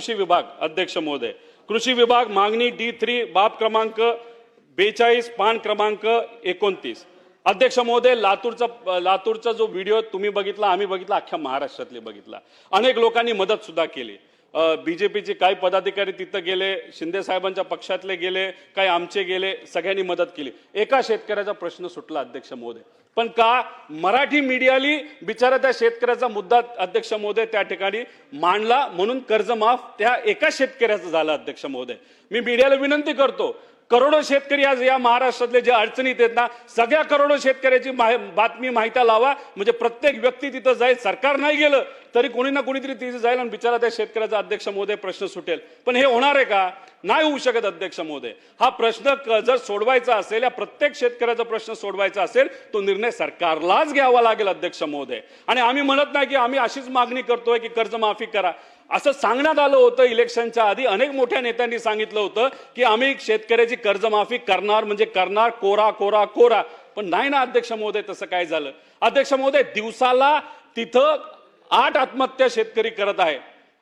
कृषी विभाग अध्यक्ष महोदय, कृषी विभाग मागणी D3 बाब क्रमांक 42 पान क्रमांक 29। अध्यक्ष महोदय, लातूरचा जो व्हिडिओ तुम्ही बघितला, आम्ही बघितला, अख्ख्या महाराष्ट्रातले बघितला, अनेक लोकांनी मदत सुद्धा केली। बीजेपीचे काही पदाधिकारी तिथं गेले, शिंदे साहेबांच्या पक्षातले गेले, काही आमचे गेले, सगळ्यांनी मदत केली। एका शेतकऱ्याचा प्रश्न सुटला अध्यक्ष महोदय, पण का मराठी मीडियाली बिचारा त्या शेतकऱ्याचा मुद्दा अध्यक्ष महोदय त्या ठिकाणी मांडला, म्हणून कर्जमाफ त्या एका शेतकऱ्याचं झालं अध्यक्ष महोदय। मी मीडियाला विनंती करतो, करोडो शेतकरी आज या महाराष्ट्रातले जे अडचणीत आहेत ना, सगळ्या करोडो शेतकऱ्याची बातमी माहिती लावा, म्हणजे प्रत्येक व्यक्ती तिथं जाईल। सरकार नाही गेलं तरी कोणी ना कोणीतरी तिथे जाईल आणि बिचारा त्या शेतकऱ्याचा अध्यक्ष महोदय प्रश्न सुटेल। पण हे होणार आहे का? नाही होऊ शकत अध्यक्ष महोदय। हा प्रश्न जर सोडवायचा असेल, या प्रत्येक शेतकऱ्याचा प्रश्न सोडवायचा असेल, तो निर्णय सरकारलाच घ्यावा लागेल अध्यक्ष महोदय। आणि आम्ही म्हणत नाही की आम्ही अशीच मागणी करतोय की कर्जमाफी करा, असं सांगण्यात आलं होतं इलेक्शनच्या आधी। अनेक मोठ्या नेत्यांनी सांगितलं होतं की आम्ही शेतकऱ्याची कर्जमाफी करणार, म्हणजे करणार, कोरा कोरा कोरा। पण नाही ना अध्यक्ष महोदय, तसं काय झालं अध्यक्ष महोदय? दिवसाला तिथं 8 आत्महत्या शेतकरी करत आहे,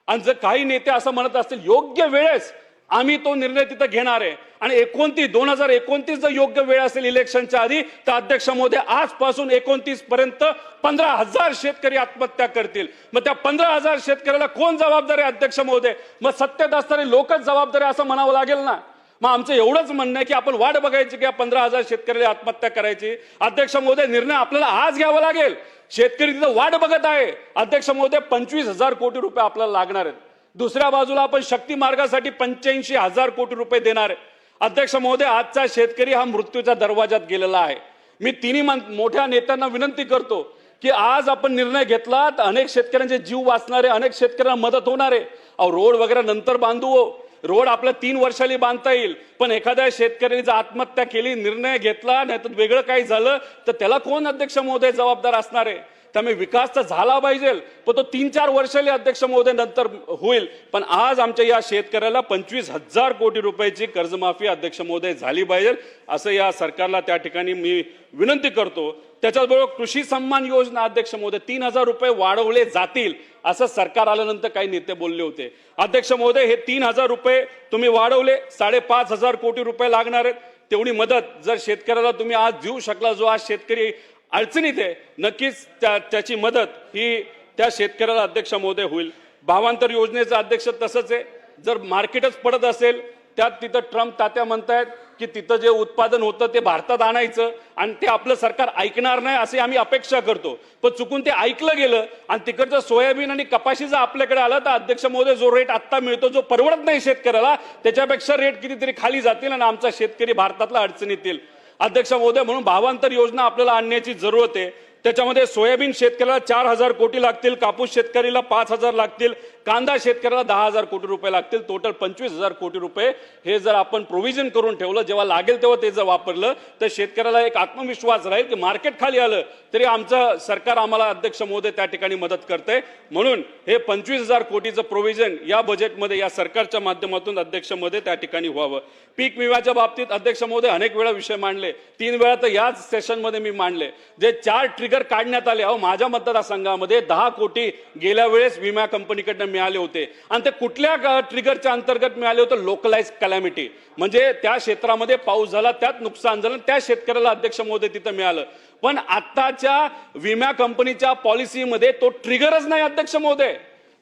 आणि जर काही नेते असं म्हणत असतील योग्य वेळेस आम्ही तो निर्णय तिथं घेणार आहे, आणि 2029 जर योग्य वेळ असेल इलेक्शनच्या आधी, तर अध्यक्ष महोदय आजपासून 29 पर्यंत 15,000 शेतकरी आत्महत्या करतील। मग त्या 15,000 शेतकऱ्याला कोण जबाबदार आहे अध्यक्ष महोदय? मग सत्तेत असणारे लोकच जबाबदार आहे असं म्हणावं लागेल ना। मग आमचं एवढंच म्हणणं आहे की आपण वाट बघायची की 15,000 शेतकऱ्याला आत्महत्या करायची? अध्यक्ष महोदय, निर्णय आपल्याला आज घ्यावा लागेल। शेतकरी तिथं वाट बघत आहे अध्यक्ष महोदय। 25,000 कोटी रुपये आपल्याला लागणार आहेत। दुसऱ्या बाजूला आपण शक्ती मार्गासाठी 85,000 कोटी रुपये देणार आहे अध्यक्ष महोदय। आजचा शेतकरी हा मृत्यूच्या दरवाजात गेलेला आहे। मी तिन्ही मोठ्या नेत्यांना विनंती करतो की आज आपण निर्णय घेतला तर अनेक शेतकऱ्यांचे जीव वाचणार आहे, अनेक शेतकऱ्यांना मदत होणार आहे। अहो, रोड वगैरे नंतर बांधू, रोड आपल्या 3 वर्षांनी बांधता येईल, पण एखाद्या शेतकऱ्याने जर आत्महत्या केली, निर्णय घेतला नाही तर वेगळं काही झालं, तर त्याला कोण अध्यक्ष महोदय जबाबदार असणार आहे? त्यामुळे विकास तर झाला पाहिजे, पण तो 3-4 वर्षांनी अध्यक्ष महोदय नंतर होईल। पण आज आमच्या या शेतकऱ्याला 25,000 कोटी रुपयाची कर्जमाफी अध्यक्ष महोदय झाली पाहिजे, असं या सरकारला त्या ठिकाणी मी विनंती करतो। त्याच्याबरोबर कृषी सन्मान योजना अध्यक्ष महोदय 3,000 रुपये वाढवले जातील असं सरकार आल्यानंतर काही नेते बोलले होते अध्यक्ष महोदय। हे 3,000 रुपये तुम्ही वाढवले, 5,500 कोटी रुपये लागणार आहेत। तेवढी मदत जर शेतकऱ्याला तुम्ही आज देऊ शकला, जो आज शेतकरी अडचणीत आहे, नक्कीच त्याची मदत ही त्या शेतकऱ्याला अध्यक्ष महोदय होईल। भावांतर योजनेचं अध्यक्ष तसंच आहे, जर मार्केटच पडत असेल, त्यात तिथं ट्रम्प तात्या म्हणतायत की तिथं जे उत्पादन होतं ते भारतात आणायचं, आणि ते आपलं सरकार ऐकणार नाही असे आम्ही अपेक्षा करतो। पण चुकून ते ऐकलं गेलं आणि तिकडचं सोयाबीन आणि कपाशी जर आपल्याकडे आलं, तर अध्यक्ष महोदय जो रेट आत्ता मिळतो, जो परवडत नाही शेतकऱ्याला, त्याच्यापेक्षा रेट कितीतरी खाली जातील आणि आमचा शेतकरी भारतातला अडचणीत येईल अध्यक्ष महोदय। म्हणून भावांतर योजना आपल्याला आणण्याची जरूरत आहे। त्याच्यामध्ये सोयाबीन शेतकऱ्याला 4,000 कोटी लागतील, कापूस शेतकरीला 5,000 लागतील, कांदा शेतकऱ्याला 10,000 कोटी रुपये लागतील। टोटल 25,000 कोटी रुपये हे जर आपण प्रोव्हिजन करून ठेवलं, जेव्हा लागेल तेव्हा ते जर वापरलं, तर शेतकऱ्याला एक आत्मविश्वास राहील की मार्केट खाली आलं तरी आमचं सरकार आम्हाला अध्यक्ष महोदय त्या ठिकाणी मदत करते। म्हणून हे 25,000 कोटीचं प्रोव्हिजन या बजेटमध्ये या सरकारच्या माध्यमातून अध्यक्ष महोदय त्या ठिकाणी व्हावं। पीक विम्याच्या बाबतीत अध्यक्ष महोदय अनेक वेळा विषय मांडले, 3 वेळा तर याच सेशनमध्ये मी मांडले। जे 4 ट्रिगर काढण्यात आले, अहो माझ्या मतदारसंघामध्ये 10 कोटी गेल्या वेळेस विमा कंपनीकडनं मिळाले होते, आणि ते कुठल्या ट्रिगरच्या अंतर्गत मिळाले होते? लोकलाइज कॅलॅमिटी, म्हणजे त्या क्षेत्रामध्ये पाऊस झाला, त्यात नुकसान झालं, त्या शेतकऱ्याला अध्यक्ष महोदय तिथं मिळालं। पण आताच्या विमा कंपनीच्या पॉलिसीमध्ये तो ट्रिगरच नाही अध्यक्ष महोदय।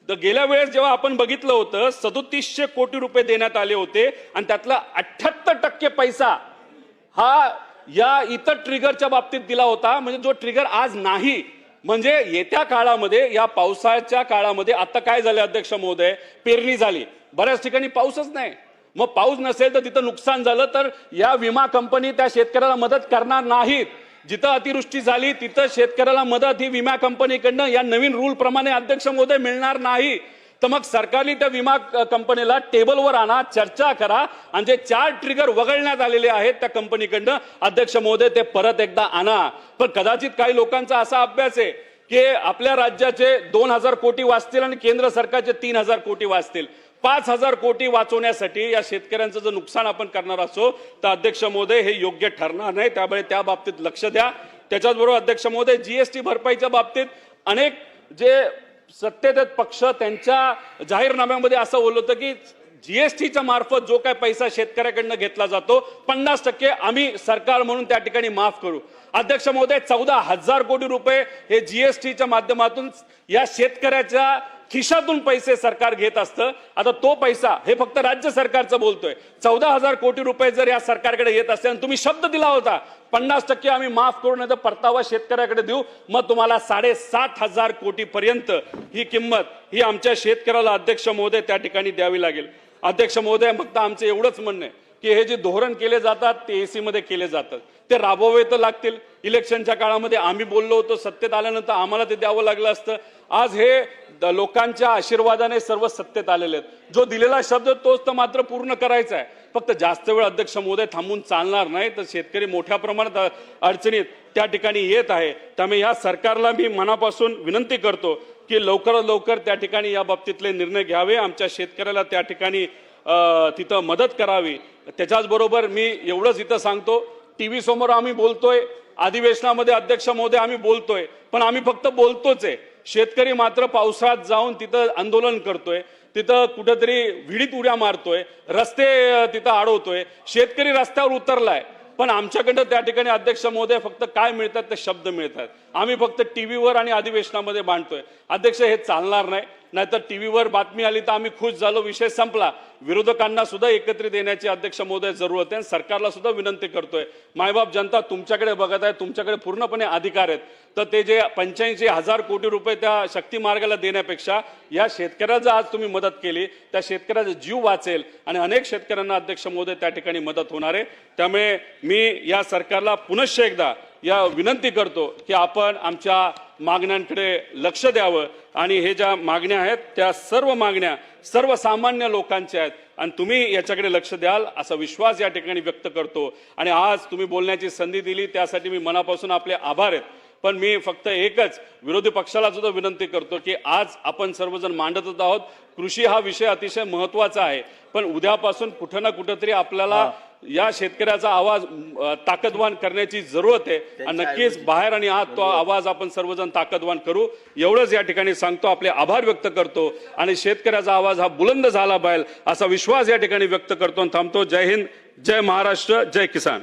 तर गेल्या वेळेस जेव्हा आपण बघितलं होतं 3700 कोटी रुपये देण्यात आले होते, आणि त्यातला 78% पैसा हा या इतर ट्रिगरच्या बाबतीत दिला होता, म्हणजे जो ट्रिगर आज नाही। म्हणजे येत्या काळामध्ये, या पावसाच्या काळामध्ये आता काय झालं अध्यक्ष महोदय? पेरणी झाली, बऱ्याच ठिकाणी पाऊसच नाही। मग पाऊस नसेल तर तिथं नुकसान झालं तर या विमा कंपनी त्या शेतकऱ्याला मदत करणार नाहीत। जिथं अतिवृष्टी झाली तिथं शेतकऱ्याला मदत ही विमा कंपनीकडनं या नवीन रूल प्रमाणे अध्यक्ष महोदय मिळणार नाही। तर मग सरकारने त्या विमा कंपनीला टेबलवर आणा, चर्चा करा, आणि जे 4 ट्रिगर वगळण्यात आलेले आहेत त्या कंपनीकडनं अध्यक्ष महोदय ते परत एकदा आणा। पण कदाचित काही लोकांचा असा अभ्यास आहे की आपल्या राज्याचे 2,000 कोटी वाचतील आणि केंद्र सरकारचे 3,000 कोटी वाचतील। 5,000 कोटी वाचवण्यासाठी या शेतकऱ्यांचं जर नुकसान आपण करणार असो, तर अध्यक्ष महोदय हे योग्य ठरणार नाही। त्यामुळे त्या बाबतीत लक्ष द्या। त्याच्याबरोबर अध्यक्ष महोदय GST भरपाईच्या बाबतीत अनेक जे सत्तेत पक्ष त्यांच्या जाहीरनाम्यामध्ये असं बोललं होतं की जीएसटीच्या मार्फत जो काय पैसा शेतकऱ्याकडनं घेतला जातो 50% आम्ही सरकार म्हणून त्या ठिकाणी माफ करू. अध्यक्ष महोदय 14,000 कोटी रुपये हे जीएसटीच्या माध्यमातून या शेतकऱ्याच्या खिशातून पैसे सरकार घेत असतं. आता तो पैसा हे फक्त राज्य सरकारचं बोलतोय 14,000 कोटी रुपये जर या सरकारकडे येत असते आणि तुम्ही शब्द दिला होता 50% आम्ही माफ करू नाही तर परतावा शेतकऱ्याकडे देऊ, मग तुम्हाला 7,500 कोटी पर्यंत ही किंमत ही आमच्या शेतकऱ्याला अध्यक्ष महोदय त्या ठिकाणी द्यावी लागेल. अध्यक्ष महोदय फक्त आमचं एवढंच म्हणणं आहे की हे जे धोरण केले जातात ते एसी मध्ये केले जातात, ते राबवावे तर लागतील. इलेक्शनच्या काळामध्ये आम्ही बोललो होतो, सत्तेत आल्यानंतर आम्हाला ते द्यावं लागलं असतं. आज हे लोकांच्या आशीर्वादाने सर्व सत्तेत आलेले आहेत. जो दिलेला शब्द तोच तर मात्र पूर्ण करायचा आहे. फक्त जास्त वेळ अध्यक्ष महोदय थांबून चालणार नाही, तर शेतकरी मोठ्या प्रमाणात अडचणीत त्या ठिकाणी येत आहे. त्यामुळे या सरकारला मी मनापासून विनंती करतो की लवकरात लवकर त्या ठिकाणी या बाबतीतले निर्णय घ्यावे, आमच्या शेतकऱ्याला त्या ठिकाणी तिथं मदत करावी. त्याच्याच बरोबर मी एवढंच इथं सांगतो, टीव्ही समोर आम्ही बोलतोय, अधिवेशनामध्ये अध्यक्ष महोदय आम्ही बोलतोय, पण आम्ही फक्त बोलतोच आहे. शेतकरी मात्र पावसात जाऊन तिथं आंदोलन करतोय, तिथं कुठेतरी विहिरीत उड्या मारतोय, रस्ते तिथं अडवतोय, शेतकरी रस्त्यावर उतरलाय. पण आमच्याकडं त्या ठिकाणी अध्यक्ष महोदय फक्त काय मिळतात ते शब्द मिळतात. आम्ही फक्त टीव्हीवर आणि अधिवेशनामध्ये मांडतोय. अध्यक्ष हे चालणार नाही. नाहीतर टीव्हीवर बातमी आली तर आम्ही खुश झालो, विषय संपला. विरोधकांना सुद्धा एकत्रित येण्याची अध्यक्ष महोदय जरूरत आहे. सरकारला सुद्धा विनंती करतोय, मायबाप जनता तुमच्याकडे बघत आहे, तुमच्याकडे पूर्णपणे अधिकार आहेत. तर ते जे 85,000 कोटी रुपये त्या शक्ती मार्गाला देण्यापेक्षा या शेतकऱ्याला आज तुम्ही मदत केली, त्या शेतकऱ्याचा जीव वाचेल आणि अनेक शेतकऱ्यांना अध्यक्ष महोदय त्या ठिकाणी मदत होणार आहे. त्यामुळे मी या सरकारला पुनश्च एकदा या विनंती करतो की आपण आमच्या मागण्यांकडे लक्ष द्यावं आणि हे ज्या मागण्या आहेत त्या सर्व मागण्या सर्वसामान्य लोकांच्या आहेत आणि तुम्ही याच्याकडे लक्ष द्याल असा विश्वास या ठिकाणी व्यक्त करतो. आणि आज तुम्ही बोलण्याची संधी दिली त्यासाठी मी मनापासून आपले आभार आहेत. पण मी फक्त एकच विरोधी पक्षाला सुद्धा विनंती करतो की आज आपण सर्वजण मांडतच आहोत, कृषी हा विषय अतिशय महत्वाचा आहे, पण उद्यापासून कुठं ना कुठंतरी आपल्याला या शेतकऱ्याचा आवाज ताकदवान करण्याची जरूरत आहे आणि नक्कीच बाहेर आणि आत तो आवाज आपण सर्वजण ताकदवान करू. एवढंच या ठिकाणी सांगतो, आपले आभार व्यक्त करतो आणि शेतकऱ्याचा आवाज हा बुलंद झाला पाहिजे असा विश्वास या ठिकाणी व्यक्त करतो आणि थांबतो. जय हिंद, जय महाराष्ट्र, जय किसान.